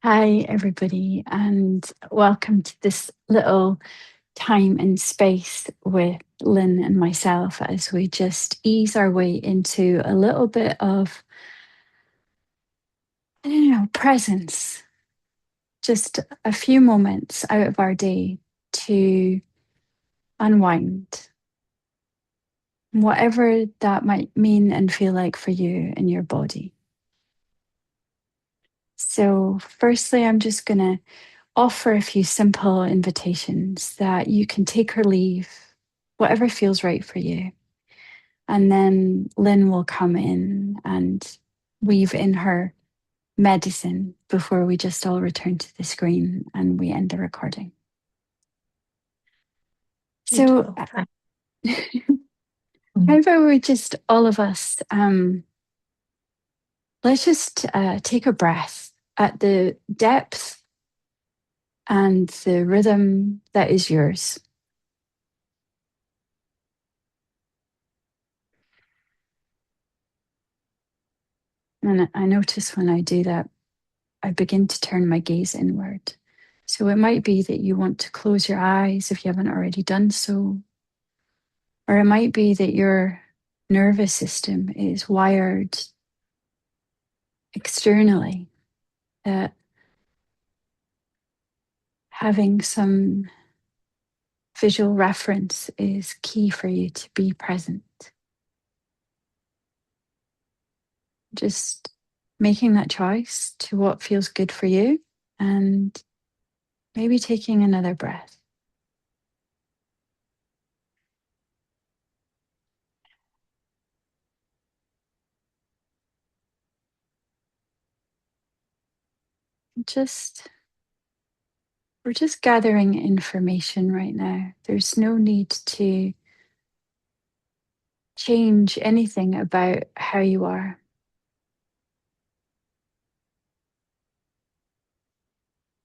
Hi, everybody, and welcome to this little time and space with Lynn and myself as we just ease our way into a little bit of, I don't know, presence. Just a few moments out of our day to unwind, whatever that might mean and feel like for you and your body. So, firstly, I'm just going to offer a few simple invitations that you can take or leave, whatever feels right for you. And then Lynn will come in and weave in her medicine before we just all return to the screen and we end the recording. So, how about we just, all of us, let's just take a breath at the depth and the rhythm that is yours. And I notice when I do that, I begin to turn my gaze inward. So it might be that you want to close your eyes if you haven't already done so. Or it might be that your nervous system is wired externally, that having some visual reference is key for you to be present. Just making that choice to what feels good for you and maybe taking another breath. Just We're just gathering information right now. There's no need to change anything about how you are.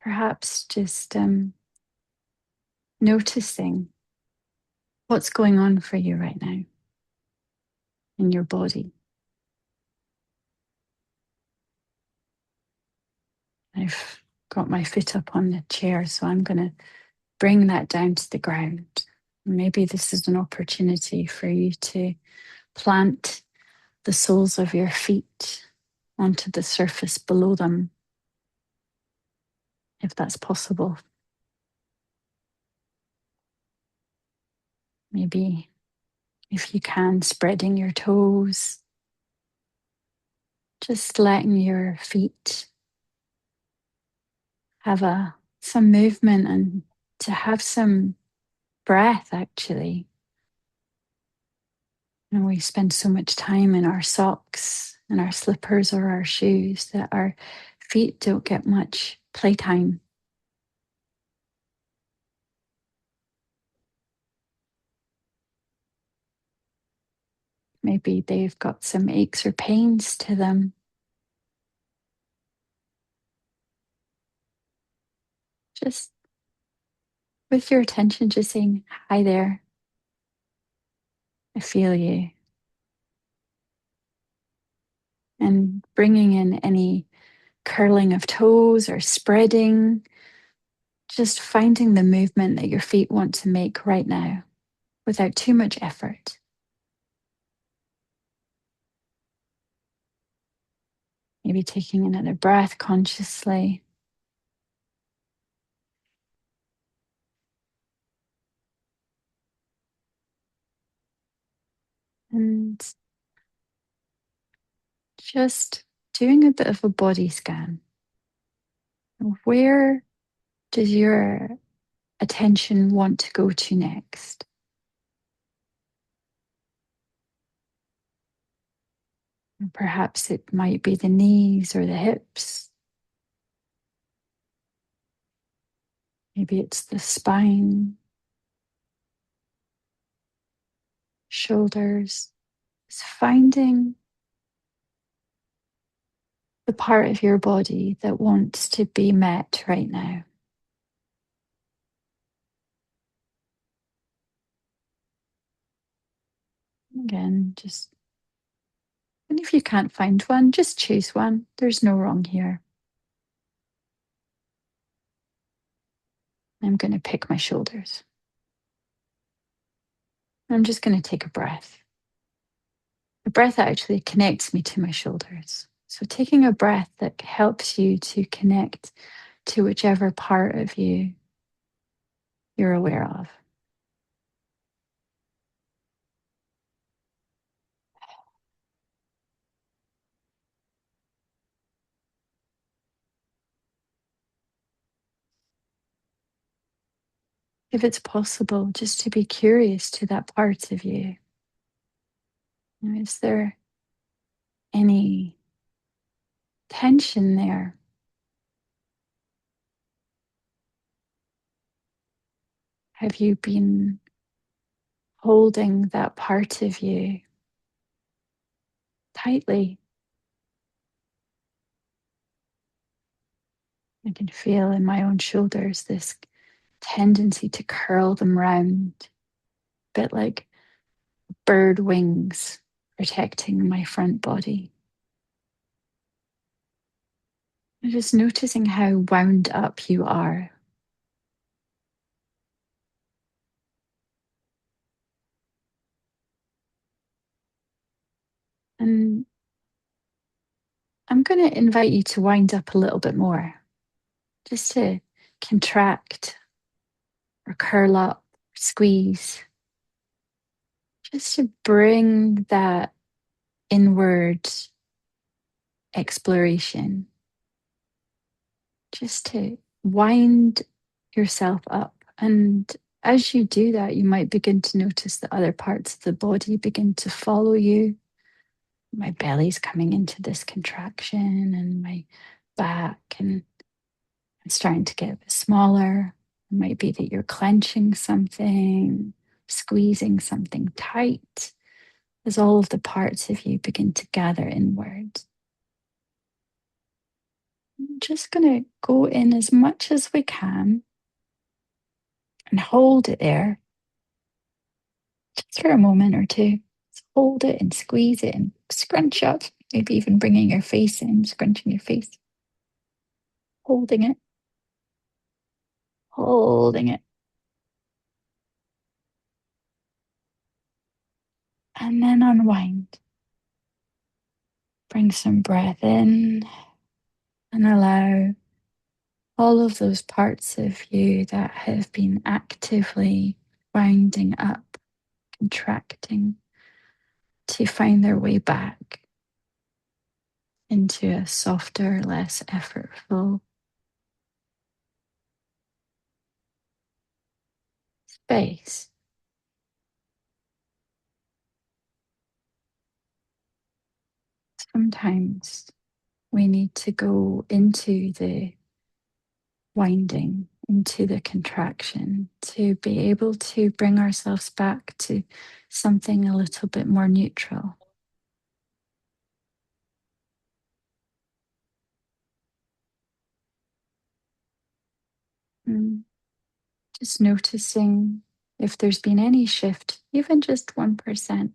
Perhaps just noticing what's going on for you right now in your body. I've got my foot up on the chair, so I'm going to bring that down to the ground. Maybe this is an opportunity for you to plant the soles of your feet onto the surface below them, if that's possible. Maybe, if you can, spreading your toes, just letting your feet have some movement and to have some breath, actually. We spend so much time in our socks and our slippers or our shoes that our feet don't get much playtime. Maybe they've got some aches or pains to them. Just with your attention, just saying, "Hi there, I feel you." And bringing in any curling of toes or spreading, just finding the movement that your feet want to make right now without too much effort. Maybe taking another breath consciously. And just doing a bit of a body scan. Where does your attention want to go to next? Perhaps it might be the knees or the hips. Maybe it's the spine, shoulders. Just finding the part of your body that wants to be met right now. Again, and if you can't find one, just choose one. There's no wrong here. I'm going to pick my shoulders. I'm just going to take a breath. The breath actually connects me to my shoulders. So taking a breath that helps you to connect to whichever part of you you're aware of. If it's possible, just to be curious to that part of you. Is there any tension there? Have you been holding that part of you tightly? I can feel in my own shoulders this tendency to curl them round, a bit like bird wings protecting my front body. I'm just noticing how wound up you are. And I'm going to invite you to wind up a little bit more, just to contract or curl up, squeeze, just to bring that inward exploration, just to wind yourself up. And as you do that, you might begin to notice that other parts of the body begin to follow you. My belly's coming into this contraction and my back, and it's starting to get a bit smaller. It might be that you're clenching something, squeezing something tight as all of the parts of you begin to gather inward. I'm just going to go in as much as we can and hold it there just for a moment or two. Just hold it and squeeze it and scrunch up, maybe even bringing your face in, scrunching your face, holding it, holding it. And then unwind. Bring some breath in and allow all of those parts of you that have been actively winding up, contracting, to find their way back into a softer, less effortful space. Sometimes we need to go into the winding, into the contraction, to be able to bring ourselves back to something a little bit more neutral. Mm. Just noticing if there's been any shift, even just 1%.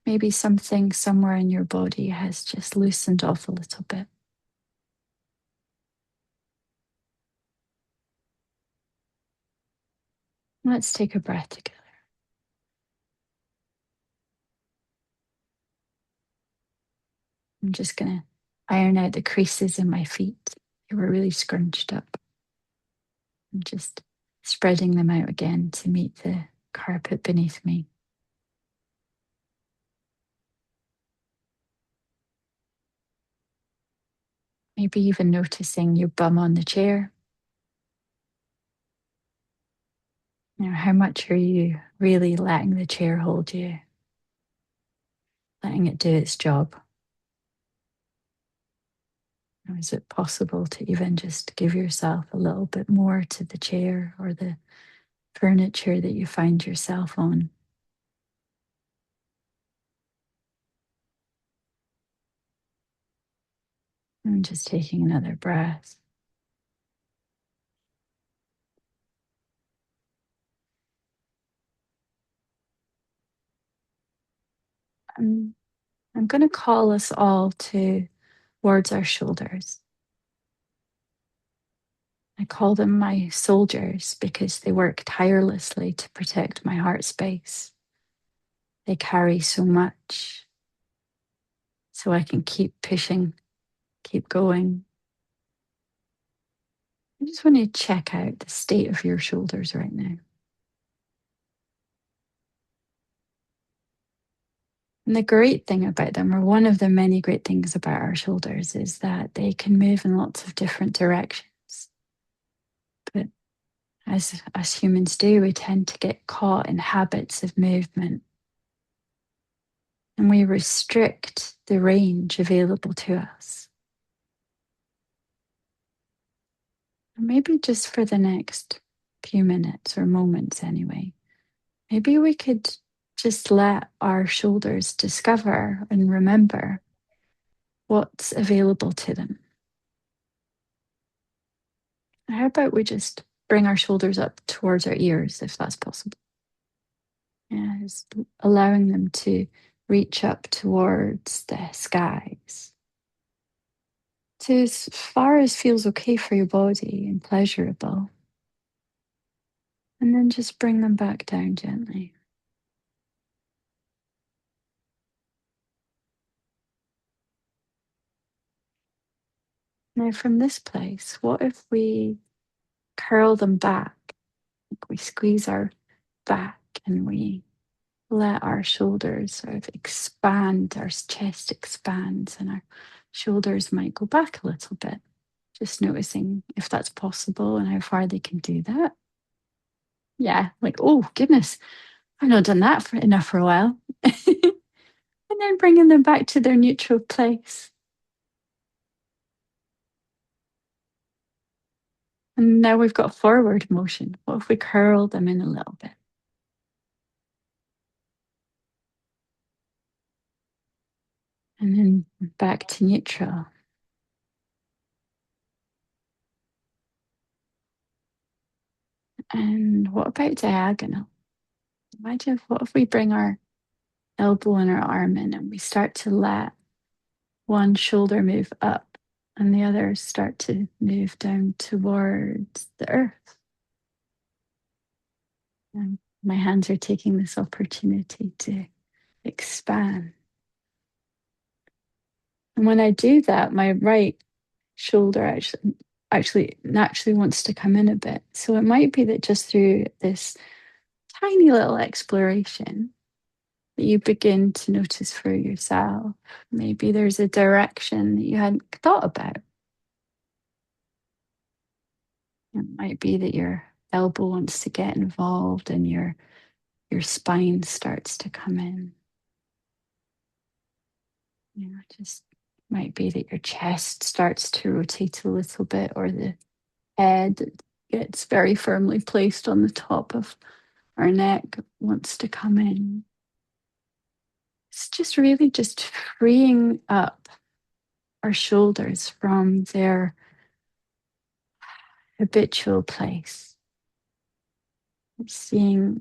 Maybe something somewhere in your body has just loosened off a little bit. Let's take a breath together. I'm just going to iron out the creases in my feet. They were really scrunched up. I'm just spreading them out again to meet the carpet beneath me. Maybe even noticing your bum on the chair. How much are you really letting the chair hold you? Letting it do its job? Or is it possible to even just give yourself a little bit more to the chair or the furniture that you find yourself on? And just taking another breath. I'm going to call us all towards our shoulders. I call them my soldiers because they work tirelessly to protect my heart space. They carry so much, so I can keep pushing, keep going. I just want to check out the state of your shoulders right now. And the great thing about them, or one of the many great things about our shoulders, is that they can move in lots of different directions. But as humans do, we tend to get caught in habits of movement. And we restrict the range available to us. And maybe just for the next few minutes or moments anyway, maybe we could just let our shoulders discover and remember what's available to them. How about we just bring our shoulders up towards our ears, if that's possible? Yeah, just allowing them to reach up towards the skies. To as far as feels okay for your body and pleasurable. And then just bring them back down gently. Now, from this place, what if we curl them back? We squeeze our back and we let our shoulders sort of expand, our chest expands, and our shoulders might go back a little bit. Just noticing if that's possible and how far they can do that. Yeah, like, oh, goodness, I've not done that enough for a while. And then bringing them back to their neutral place. And now we've got forward motion. What if we curl them in a little bit? And then back to neutral. And what about diagonal? Imagine what if we bring our elbow and our arm in and we start to let one shoulder move up and the other start to move down towards the earth. And my hands are taking this opportunity to expand. And when I do that, my right shoulder actually naturally wants to come in a bit. So it might be that just through this tiny little exploration that you begin to notice for yourself. Maybe there's a direction that you hadn't thought about. It might be that your elbow wants to get involved and your spine starts to come in. Just might be that your chest starts to rotate a little bit, or the head gets very firmly placed on the top of our neck, wants to come in. It's just really just freeing up our shoulders from their habitual place. Seeing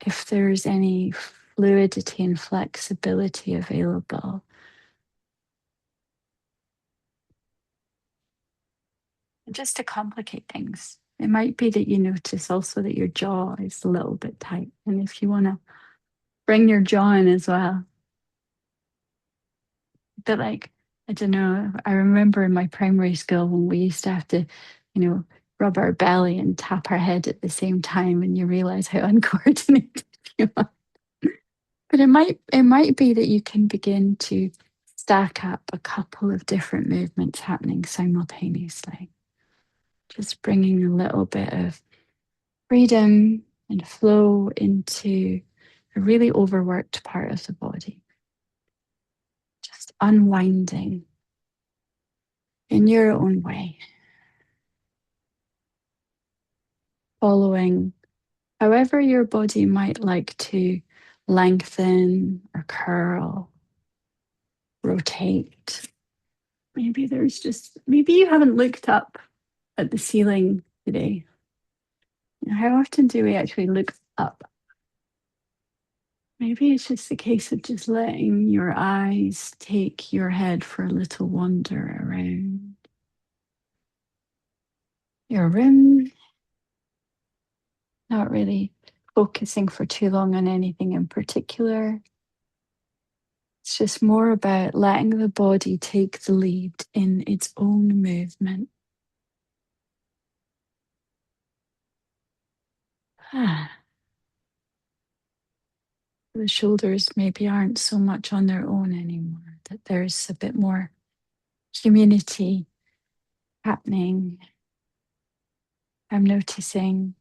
if there's any fluidity and flexibility available. And just to complicate things, it might be that you notice also that your jaw is a little bit tight. And if you want to bring your jaw in as well. But like, I don't know, I remember in my primary school when we used to have to, rub our belly and tap our head at the same time, and you realize how uncoordinated you are. But it might be that you can begin to stack up a couple of different movements happening simultaneously. Just bringing a little bit of freedom and flow into a really overworked part of the body. Just unwinding in your own way. Following however your body might like to lengthen or curl, rotate. Maybe you haven't looked up at the ceiling today. How often do we actually look up? Maybe it's just a case of just letting your eyes take your head for a little wander around. your room, not really focusing for too long on anything in particular. It's just more about letting the body take the lead in its own movement. The shoulders maybe aren't so much on their own anymore, that there's a bit more community happening. I'm noticing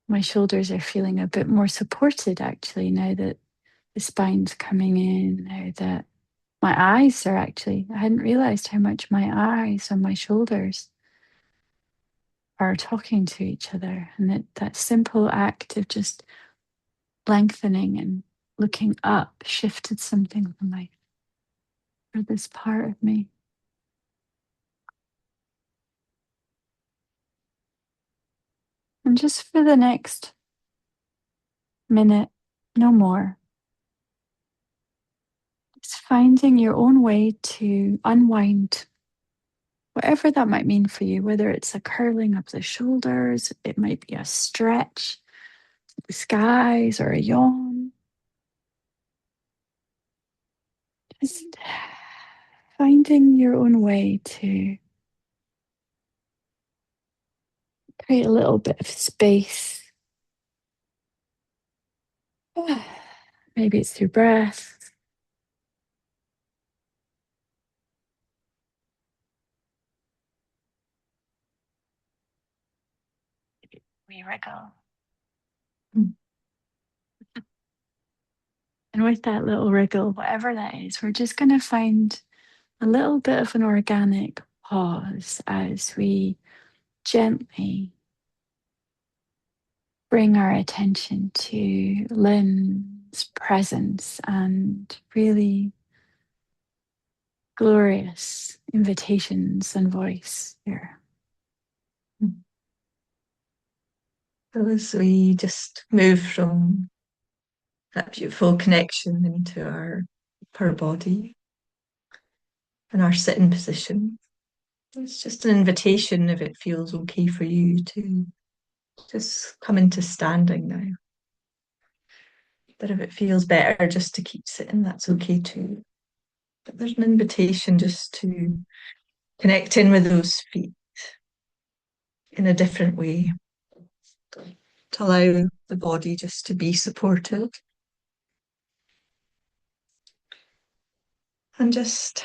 my shoulders are feeling a bit more supported actually now that the spine's coming in, now that my eyes are actually, I hadn't realized how much my eyes and my shoulders are talking to each other. And that simple act of just lengthening and looking up shifted something for this part of me. And just for the next minute, no more, just finding your own way to unwind, whatever that might mean for you, whether it's a curling of the shoulders, it might be a stretch, the skies, or a yawn. Just finding your own way to create a little bit of space. Maybe it's through breath. We wriggle. And with that little wriggle, whatever that is, we're just going to find a little bit of an organic pause as we gently bring our attention to Lynne's presence and really glorious invitations and voice here. So as we just move from that beautiful connection into our upper body and our sitting position, it's just an invitation, if it feels okay for you, to just come into standing now. But if it feels better just to keep sitting, that's okay too. But there's an invitation just to connect in with those feet in a different way, to allow the body just to be supported. And just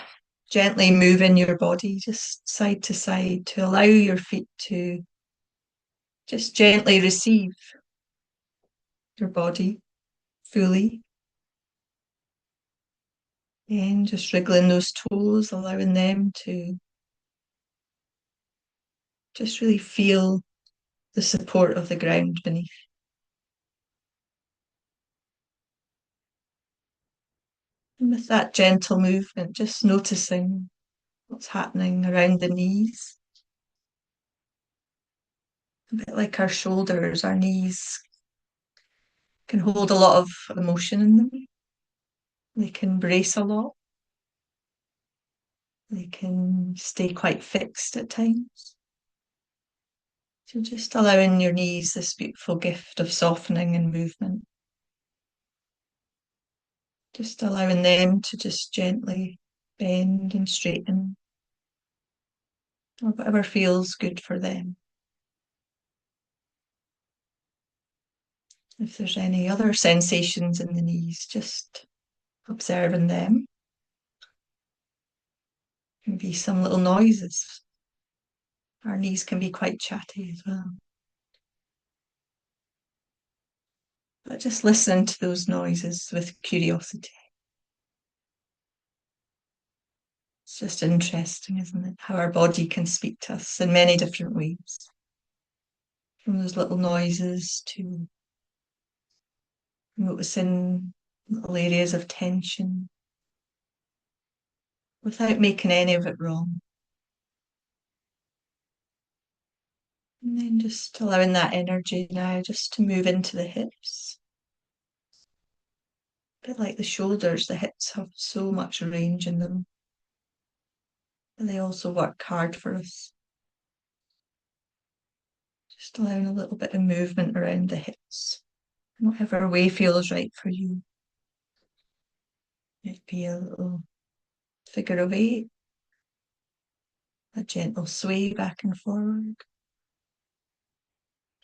gently moving your body just side to side to allow your feet to just gently receive your body fully. And just wriggling those toes, allowing them to just really feel the support of the ground beneath. And with that gentle movement, just noticing what's happening around the knees. A bit like our shoulders, our knees can hold a lot of emotion in them. They can brace a lot. They can stay quite fixed at times. So just allowing your knees this beautiful gift of softening and movement. Just allowing them to just gently bend and straighten, or whatever feels good for them. If there's any other sensations in the knees, just observing them. Maybe some little noises. Our knees can be quite chatty as well. But just listen to those noises with curiosity. It's just interesting, isn't it? How our body can speak to us in many different ways. From those little noises to noticing little areas of tension without making any of it wrong. And then just allowing that energy now just to move into the hips. A bit like the shoulders, the hips have so much range in them. And they also work hard for us. Just allowing a little bit of movement around the hips, whatever way feels right for you. Might be a little figure of eight, a gentle sway back and forward.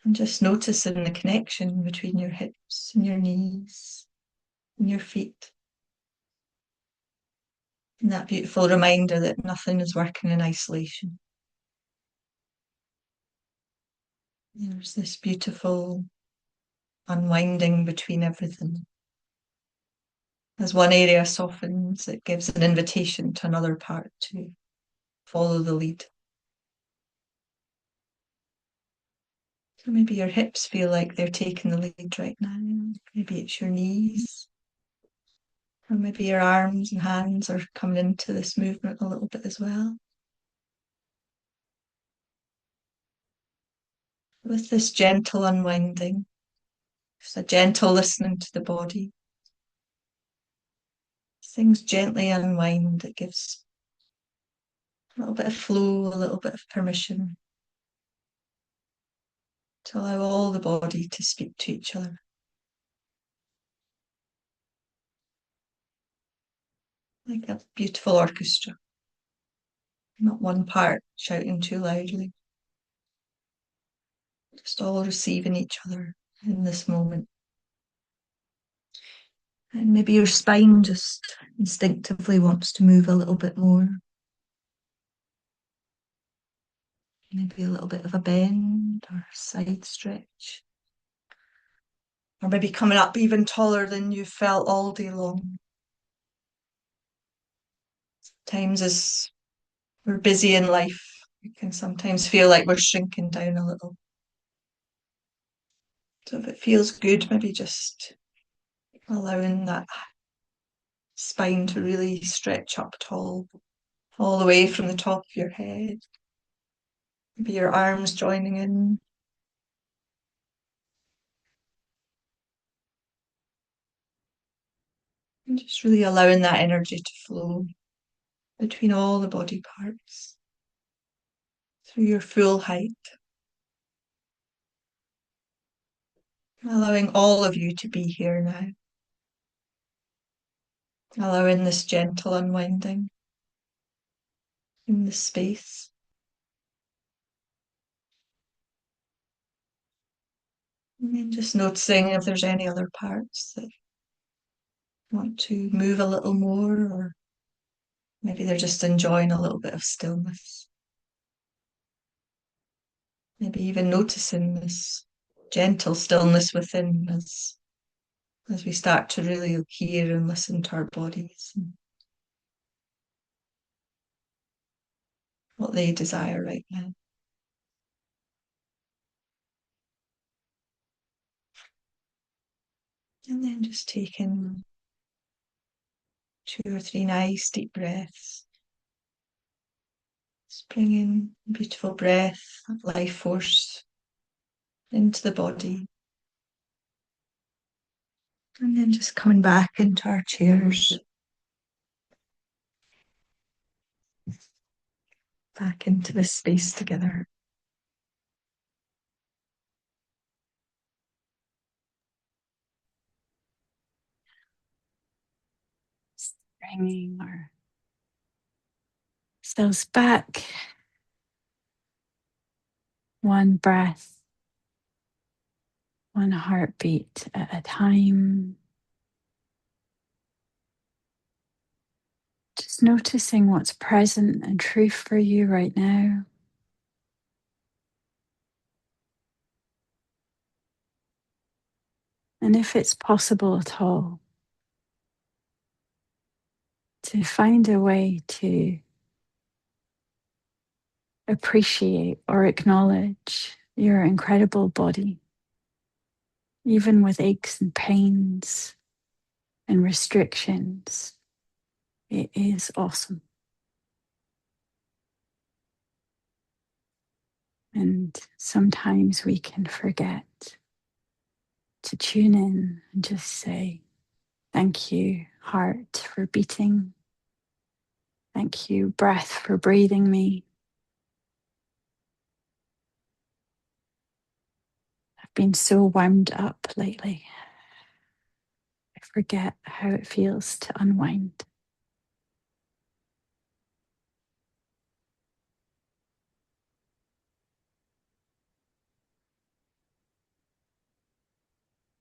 And just noticing the connection between your hips and your knees and your feet. And that beautiful reminder that nothing is working in isolation. There's this beautiful unwinding between everything. As one area softens, it gives an invitation to another part to follow the lead. So maybe your hips feel like they're taking the lead right now. Maybe it's your knees. Or maybe your arms and hands are coming into this movement a little bit as well. With this gentle unwinding, just a gentle listening to the body. Things gently unwind. It gives a little bit of flow, a little bit of permission to allow all the body to speak to each other. Like a beautiful orchestra, not one part shouting too loudly, just all receiving each other in this moment. And maybe your spine just instinctively wants to move a little bit more. Maybe a little bit of a bend or side stretch. Or maybe coming up even taller than you felt all day long. Times as we're busy in life, we can sometimes feel like we're shrinking down a little. So if it feels good, maybe just allowing that spine to really stretch up tall, all the way from the top of your head. Maybe your arms joining in. And just really allowing that energy to flow between all the body parts through your full height. Allowing all of you to be here now. Allowing this gentle unwinding in the space. And then just noticing if there's any other parts that want to move a little more, or maybe they're just enjoying a little bit of stillness. Maybe even noticing this gentle stillness within as we start to really hear and listen to our bodies and what they desire right now. And then just taking 2 or 3 nice deep breaths. Just bringing beautiful breath, life force into the body. And then just coming back into our chairs. Back into this space together. Bringing ourselves back, one breath, one heartbeat at a time. Just noticing what's present and true for you right now. And if it's possible at all, to find a way to appreciate or acknowledge your incredible body, even with aches and pains and restrictions. It is awesome. And sometimes we can forget to tune in and just say, thank you, heart, for beating. Thank you, breath, for breathing me. been so wound up lately. I forget how it feels to unwind.